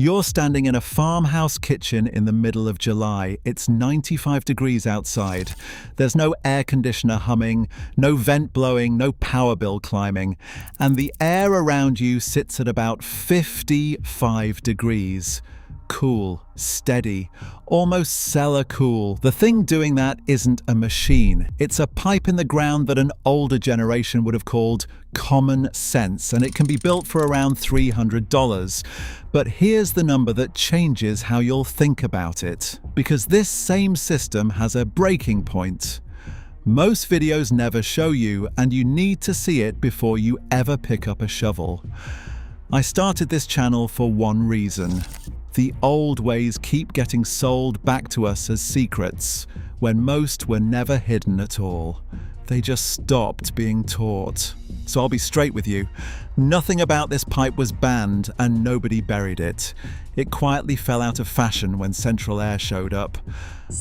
You're standing in a farmhouse kitchen in the middle of July. It's 95 degrees outside. There's no air conditioner humming, no vent blowing, no power bill climbing, and the air around you sits at about 55 degrees. Cool, steady, almost cellar cool. The thing doing that isn't a machine. It's a pipe in the ground that an older generation would have called common sense, and it can be built for around $300. But here's the number that changes how you'll think about it, because this same system has a breaking point. Most videos never show you, and you need to see it before you ever pick up a shovel. I started this channel for one reason. The old ways keep getting sold back to us as secrets, when most were never hidden at all. They just stopped being taught. So I'll be straight with you. Nothing about this pipe was banned and nobody buried it. It quietly fell out of fashion when central air showed up.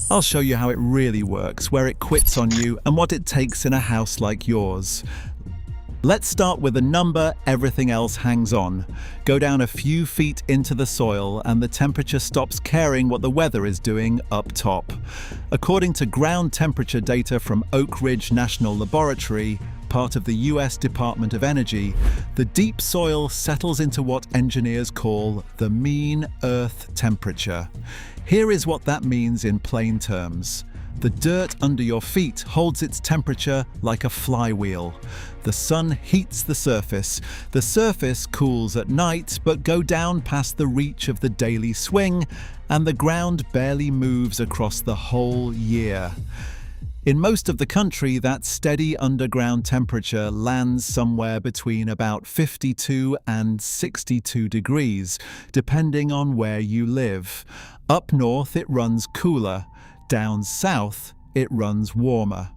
I'll show you how it really works, where it quits on you, and what it takes in a house like yours. Let's start with a number everything else hangs on. Go down a few feet into the soil and the temperature stops caring what the weather is doing up top. According to ground temperature data from Oak Ridge National Laboratory, part of the US Department of Energy, the deep soil settles into what engineers call the mean Earth temperature. Here is what that means in plain terms. The dirt under your feet holds its temperature like a flywheel. The sun heats the surface cools at night but go down past the reach of the daily swing, and the ground barely moves across the whole year. In most of the country, that steady underground temperature lands somewhere between about 52 and 62 degrees, depending on where you live. Up north it runs cooler. Down south, it runs warmer.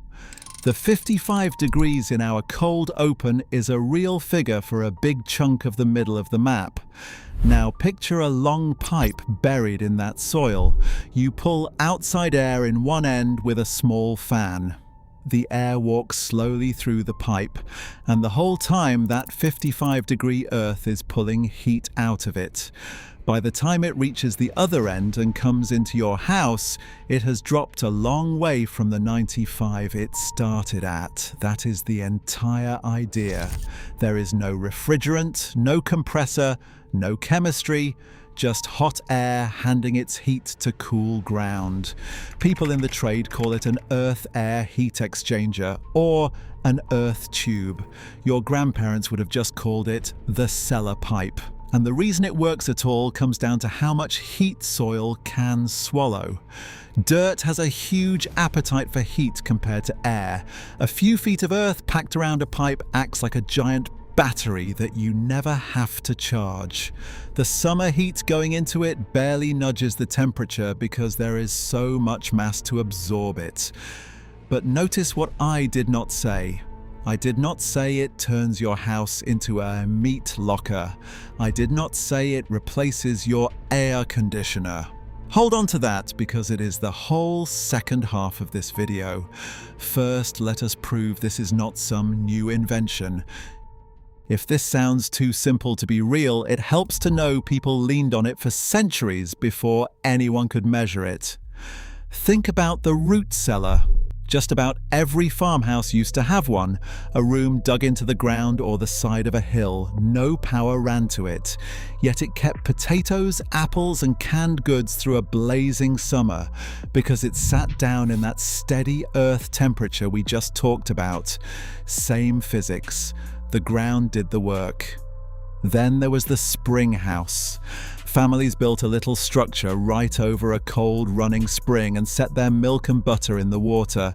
The 55 degrees in our cold open is a real figure for a big chunk of the middle of the map. Now picture a long pipe buried in that soil. You pull outside air in one end with a small fan. The air walks slowly through the pipe, and the whole time that 55-degree earth is pulling heat out of it. By the time it reaches the other end and comes into your house, it has dropped a long way from the 95 it started at. That is the entire idea. There is no refrigerant, no compressor, no chemistry, just hot air handing its heat to cool ground. People in the trade call it an earth-air heat exchanger or an earth tube. Your grandparents would have just called it the cellar pipe. And the reason it works at all comes down to how much heat soil can swallow. Dirt has a huge appetite for heat compared to air. A few feet of earth packed around a pipe acts like a giant battery that you never have to charge. The summer heat going into it barely nudges the temperature because there is so much mass to absorb it. But notice what I did not say. I did not say it turns your house into a meat locker. I did not say it replaces your air conditioner. Hold on to that because it is the whole second half of this video. First, let us prove this is not some new invention. If this sounds too simple to be real, it helps to know people leaned on it for centuries before anyone could measure it. Think about the root cellar. Just about every farmhouse used to have one, a room dug into the ground or the side of a hill. No power ran to it. Yet it kept potatoes, apples, and canned goods through a blazing summer because it sat down in that steady earth temperature we just talked about. Same physics. The ground did the work. Then there was the spring house. Families built a little structure right over a cold running spring and set their milk and butter in the water.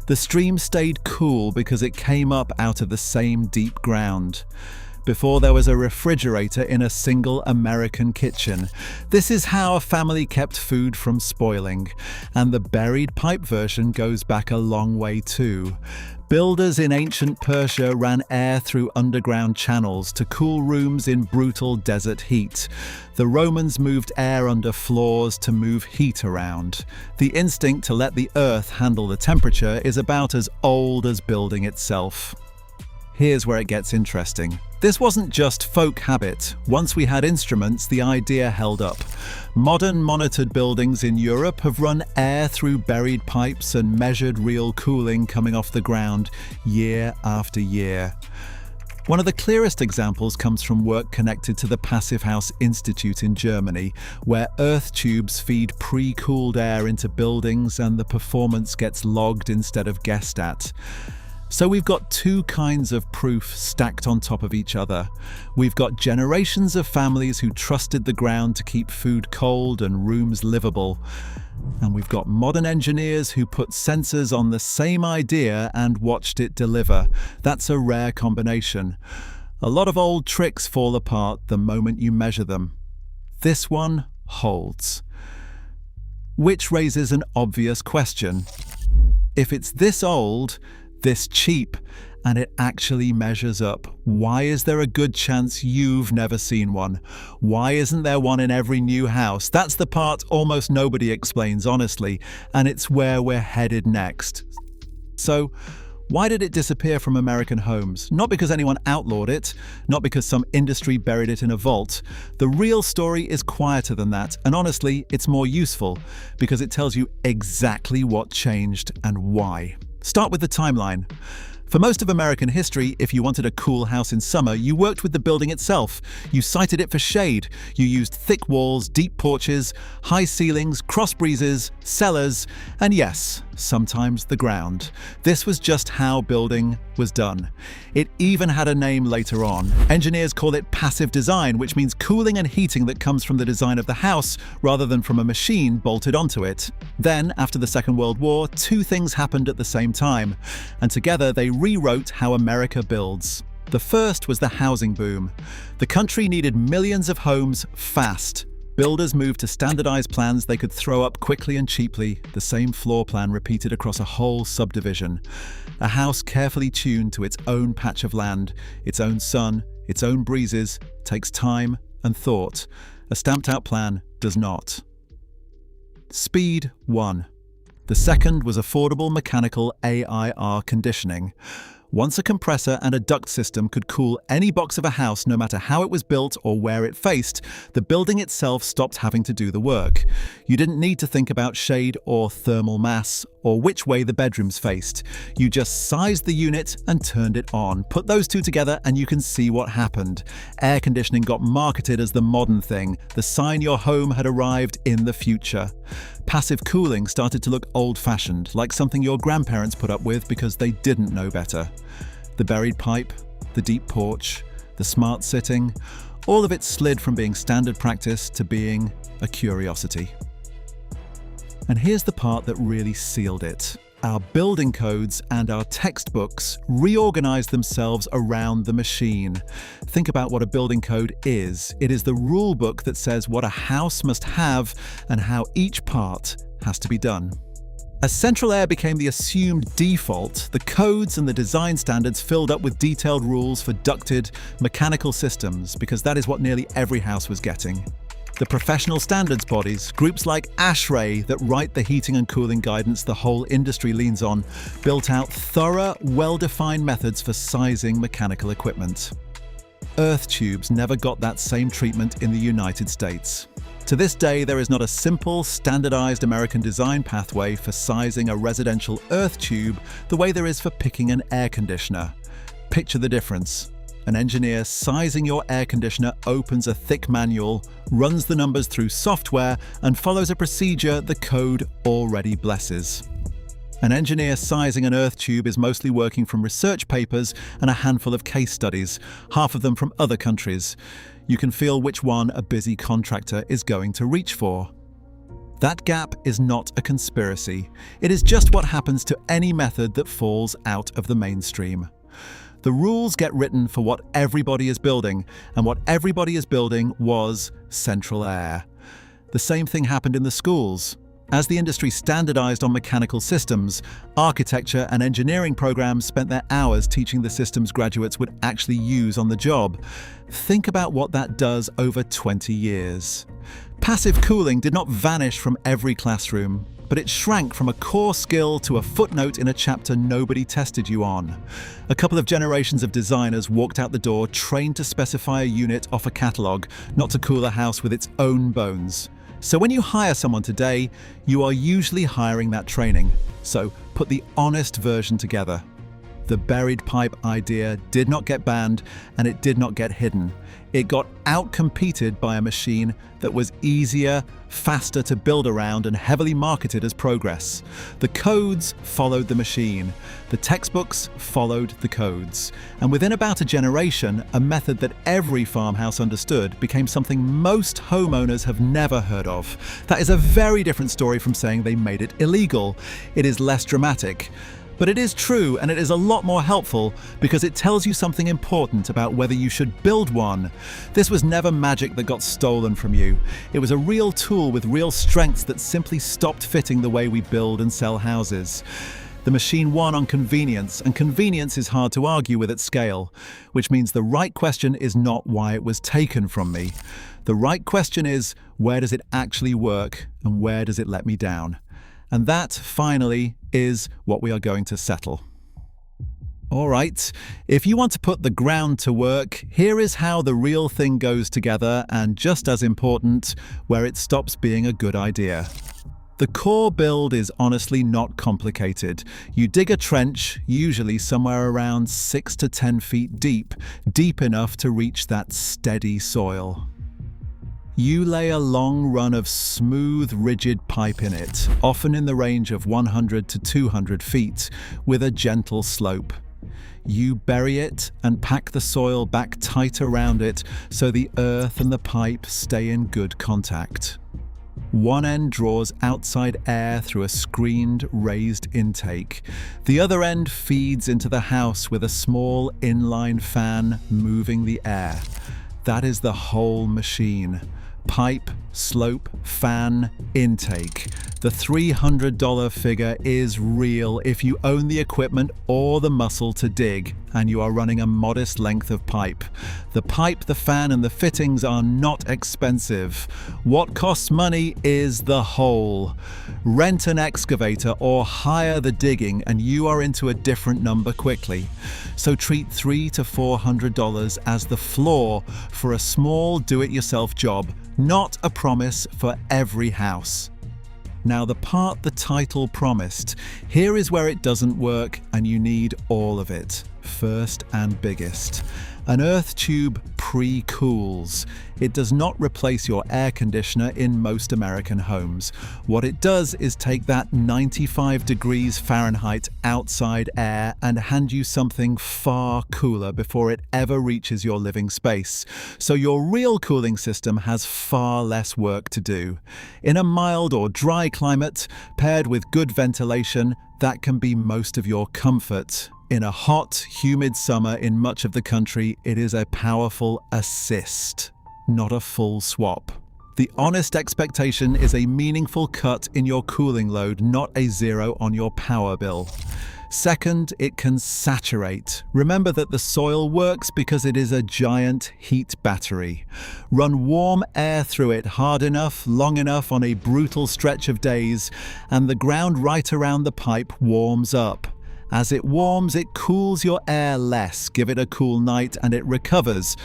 The stream stayed cool because it came up out of the same deep ground. Before there was a refrigerator in a single American kitchen. This is how a family kept food from spoiling. And the buried pipe version goes back a long way too. Builders in ancient Persia ran air through underground channels to cool rooms in brutal desert heat. The Romans moved air under floors to move heat around. The instinct to let the earth handle the temperature is about as old as building itself. Here's where it gets interesting. This wasn't just folk habit. Once we had instruments, the idea held up. Modern monitored buildings in Europe have run air through buried pipes and measured real cooling coming off the ground year after year. One of the clearest examples comes from work connected to the Passive House Institute in Germany, where earth tubes feed pre-cooled air into buildings and the performance gets logged instead of guessed at. So we've got two kinds of proof stacked on top of each other. We've got generations of families who trusted the ground to keep food cold and rooms livable. And we've got modern engineers who put sensors on the same idea and watched it deliver. That's a rare combination. A lot of old tricks fall apart the moment you measure them. This one holds. Which raises an obvious question. If it's this old, this cheap, and it actually measures up, why is there a good chance you've never seen one? Why isn't there one in every new house? That's the part almost nobody explains honestly, and it's where we're headed next. So, why did it disappear from American homes? Not because anyone outlawed it, not because some industry buried it in a vault. The real story is quieter than that, and honestly, it's more useful, because it tells you exactly what changed and why. Start with the timeline. For most of American history, if you wanted a cool house in summer, you worked with the building itself. You sited it for shade. You used thick walls, deep porches, high ceilings, cross breezes, cellars, and yes, sometimes the ground. This was just how building was done. It even had a name later on. Engineers call it passive design, which means cooling and heating that comes from the design of the house rather than from a machine bolted onto it. Then, after the Second World War, two things happened at the same time, and together they rewrote how America builds. The first was the housing boom. The country needed millions of homes fast. Builders moved to standardized plans they could throw up quickly and cheaply, the same floor plan repeated across a whole subdivision. A house carefully tuned to its own patch of land, its own sun, its own breezes, takes time and thought. A stamped-out plan does not. Speed won. The second was affordable mechanical AIR conditioning. Once a compressor and a duct system could cool any box of a house no matter how it was built or where it faced, the building itself stopped having to do the work. You didn't need to think about shade or thermal mass or which way the bedrooms faced. You just sized the unit and turned it on. Put those two together and you can see what happened. Air conditioning got marketed as the modern thing, the sign your home had arrived in the future. Passive cooling started to look old-fashioned, like something your grandparents put up with because they didn't know better. The buried pipe, the deep porch, the smart sitting, all of it slid from being standard practice to being a curiosity. And here's the part that really sealed it. Our building codes and our textbooks reorganized themselves around the machine. Think about what a building code is. It is the rule book that says what a house must have and how each part has to be done. As central air became the assumed default, the codes and the design standards filled up with detailed rules for ducted, mechanical systems, because that is what nearly every house was getting. The professional standards bodies, groups like ASHRAE that write the heating and cooling guidance the whole industry leans on, built out thorough, well-defined methods for sizing mechanical equipment. Earth tubes never got that same treatment in the United States. To this day, there is not a simple, standardized American design pathway for sizing a residential earth tube the way there is for picking an air conditioner. Picture the difference. An engineer sizing your air conditioner opens a thick manual, runs the numbers through software, and follows a procedure the code already blesses. An engineer sizing an earth tube is mostly working from research papers and a handful of case studies, half of them from other countries. You can feel which one a busy contractor is going to reach for. That gap is not a conspiracy. It is just what happens to any method that falls out of the mainstream. The rules get written for what everybody is building, and what everybody is building was central air. The same thing happened in the schools. As the industry standardized on mechanical systems, architecture and engineering programs spent their hours teaching the systems graduates would actually use on the job. Think about what that does over 20 years. Passive cooling did not vanish from every classroom. but it shrank from a core skill to a footnote in a chapter nobody tested you on. A couple of generations of designers walked out the door trained to specify a unit off a catalogue, not to cool a house with its own bones. So when you hire someone today, you are usually hiring that training. So put the honest version together. The buried pipe idea did not get banned, and it did not get hidden. It got outcompeted by a machine that was easier, faster to build around, and heavily marketed as progress. The codes followed the machine. The textbooks followed the codes. And within about a generation, a method that every farmhouse understood became something most homeowners have never heard of. That is a very different story from saying they made it illegal. It is less dramatic. But it is true, and it is a lot more helpful because it tells you something important about whether you should build one. This was never magic that got stolen from you. It was a real tool with real strengths that simply stopped fitting the way we build and sell houses. The machine won on convenience, and convenience is hard to argue with at scale, which means the right question is not why it was taken from me. The right question is, where does it actually work, and where does it let me down? And that, finally, is what we are going to settle. All right, if you want to put the ground to work, here is how the real thing goes together, and just as important, where it stops being a good idea. The core build is honestly not complicated. You dig a trench, usually somewhere around 6 to 10 feet deep, deep enough to reach that steady soil. You lay a long run of smooth, rigid pipe in it, often in the range of 100 to 200 feet, with a gentle slope. You bury it and pack the soil back tight around it so the earth and the pipe stay in good contact. One end draws outside air through a screened, raised intake. The other end feeds into the house with a small inline fan moving the air. That is the whole machine. Pipe, slope, fan, intake. The $300 figure is real if you own the equipment or the muscle to dig, and you are running a modest length of pipe. The pipe, the fan, and the fittings are not expensive. What costs money is the hole. Rent an excavator or hire the digging, and you are into a different number quickly. So treat $300 to $400 as the floor for a small do-it-yourself job, not a promise for every house. Now, the part the title promised, here is where it doesn't work, and you need all of it. First and biggest. An earth tube pre-cools. It does not replace your air conditioner in most American homes. What it does is take that 95 degrees Fahrenheit outside air and hand you something far cooler before it ever reaches your living space. So your real cooling system has far less work to do. In a mild or dry climate, paired with good ventilation, that can be most of your comfort. In a hot, humid summer in much of the country, it is a powerful assist, not a full swap. The honest expectation is a meaningful cut in your cooling load, not a zero on your power bill. Second, it can saturate. Remember that the soil works because it is a giant heat battery. Run warm air through it hard enough, long enough on a brutal stretch of days, and the ground right around the pipe warms up. As it warms, it cools your air less. Give it a cool night and it recovers.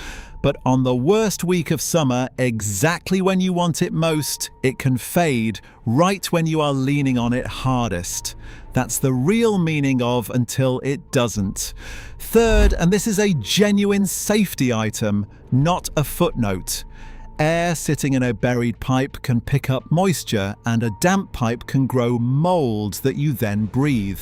But on the worst week of summer, exactly when you want it most, it can fade, right when you are leaning on it hardest. That's the real meaning of until it doesn't. Third, and this is a genuine safety item, not a footnote. Air sitting in a buried pipe can pick up moisture, and a damp pipe can grow mold that you then breathe.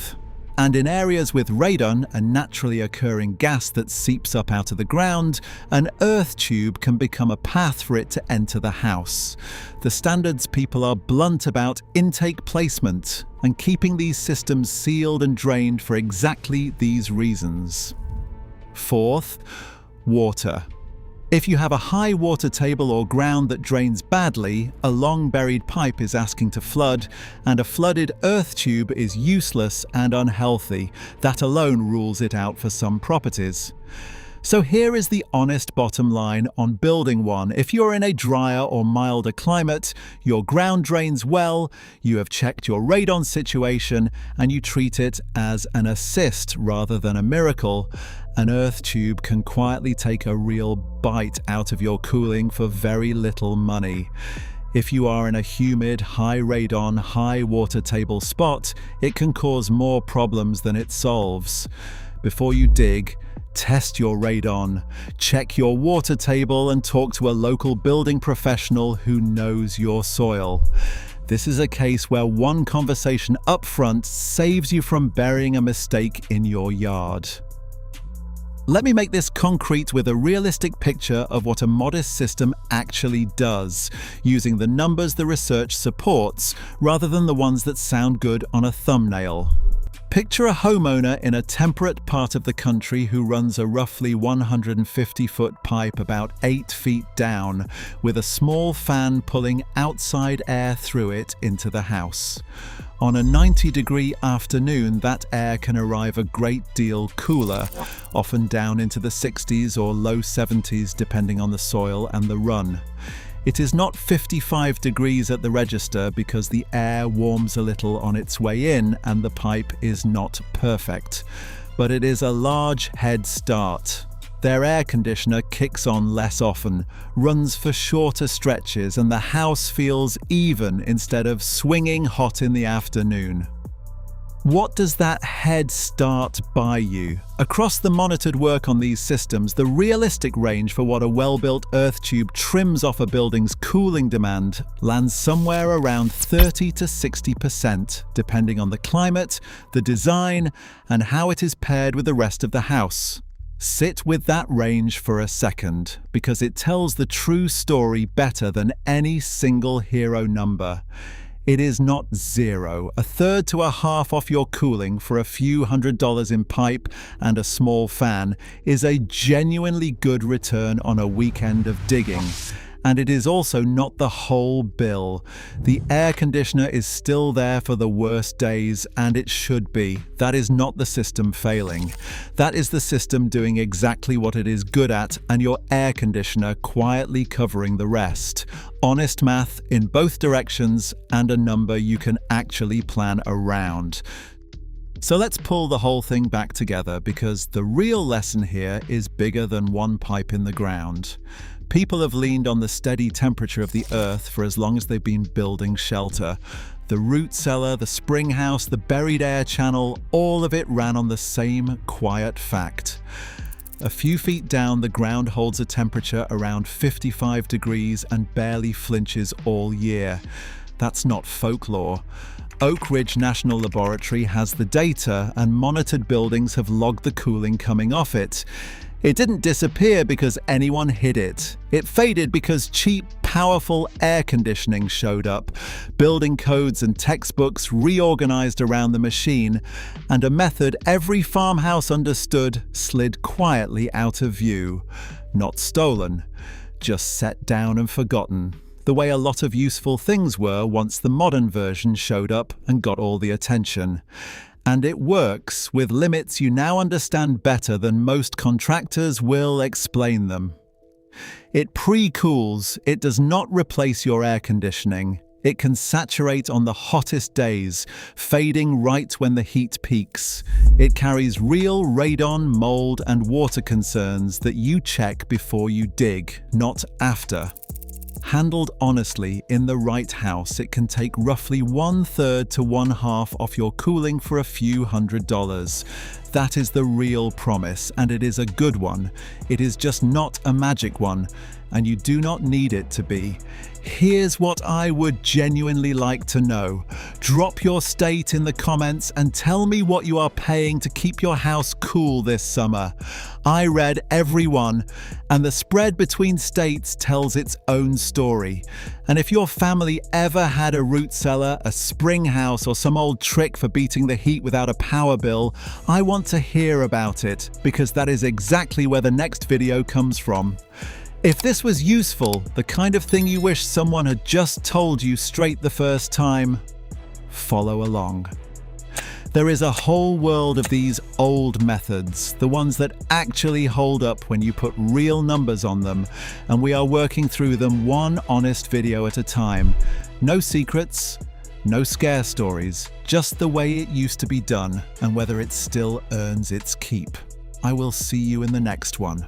And in areas with radon, a naturally occurring gas that seeps up out of the ground, an earth tube can become a path for it to enter the house. The standards people are blunt about intake placement and keeping these systems sealed and drained for exactly these reasons. Fourth, water. If you have a high water table or ground that drains badly, a long buried pipe is asking to flood, and a flooded earth tube is useless and unhealthy. That alone rules it out for some properties. So here is the honest bottom line on building one. If you're in a drier or milder climate, your ground drains well, you have checked your radon situation, and you treat it as an assist rather than a miracle, an earth tube can quietly take a real bite out of your cooling for very little money. If you are in a humid, high radon, high water table spot, it can cause more problems than it solves. Before you dig, test your radon, check your water table, and talk to a local building professional who knows your soil. This is a case where one conversation up front saves you from burying a mistake in your yard. Let me make this concrete with a realistic picture of what a modest system actually does, using the numbers the research supports rather than the ones that sound good on a thumbnail. Picture a homeowner in a temperate part of the country who runs a roughly 150-foot pipe about 8 feet down, with a small fan pulling outside air through it into the house. On a 90-degree afternoon, that air can arrive a great deal cooler, often down into the 60s or low 70s depending on the soil and the run. It is not 55 degrees at the register because the air warms a little on its way in and the pipe is not perfect. But it is a large head start. Their air conditioner kicks on less often, runs for shorter stretches, and the house feels even instead of swinging hot in the afternoon. What does that head start buy you? Across the monitored work on these systems, the realistic range for what a well-built earth tube trims off a building's cooling demand lands somewhere around 30 to 60%, depending on the climate, the design, and how it is paired with the rest of the house. Sit with that range for a second, because it tells the true story better than any single hero number. It is not zero. A third to a half off your cooling for a few $100s in pipe and a small fan is a genuinely good return on a weekend of digging. And it is also not the whole bill. The air conditioner is still there for the worst days, and it should be. That is not the system failing. That is the system doing exactly what it is good at, and your air conditioner quietly covering the rest. Honest math in both directions, and a number you can actually plan around. So let's pull the whole thing back together, because the real lesson here is bigger than one pipe in the ground. People have leaned on the steady temperature of the earth for as long as they've been building shelter. The root cellar, the spring house, the buried air channel, all of it ran on the same quiet fact. A few feet down, the ground holds a temperature around 55 degrees and barely flinches all year. That's not folklore. Oak Ridge National Laboratory has the data, and monitored buildings have logged the cooling coming off it. It didn't disappear because anyone hid it. It faded because cheap, powerful air conditioning showed up, building codes and textbooks reorganized around the machine, and a method every farmhouse understood slid quietly out of view. Not stolen, just set down and forgotten, the way a lot of useful things were once the modern version showed up and got all the attention. And it works with limits you now understand better than most contractors will explain them. It pre-cools. It does not replace your air conditioning. It can saturate on the hottest days, fading right when the heat peaks. It carries real radon, mold, and water concerns that you check before you dig, not after. Handled honestly in the right house, it can take roughly 1/3 to 1/2 off your cooling for a few $100s. That is the real promise, and it is a good one. It is just not a magic one, and you do not need it to be. Here's what I would genuinely like to know. Drop your state in the comments and tell me what you are paying to keep your house cool this summer. I read every one, and the spread between states tells its own story. And if your family ever had a root cellar, a spring house, or some old trick for beating the heat without a power bill, I want to hear about it, because that is exactly where the next video comes from. If this was useful, the kind of thing you wish someone had just told you straight the first time, follow along. There is a whole world of these old methods, the ones that actually hold up when you put real numbers on them, and we are working through them one honest video at a time. No secrets, no scare stories, just the way it used to be done and whether it still earns its keep. I will see you in the next one.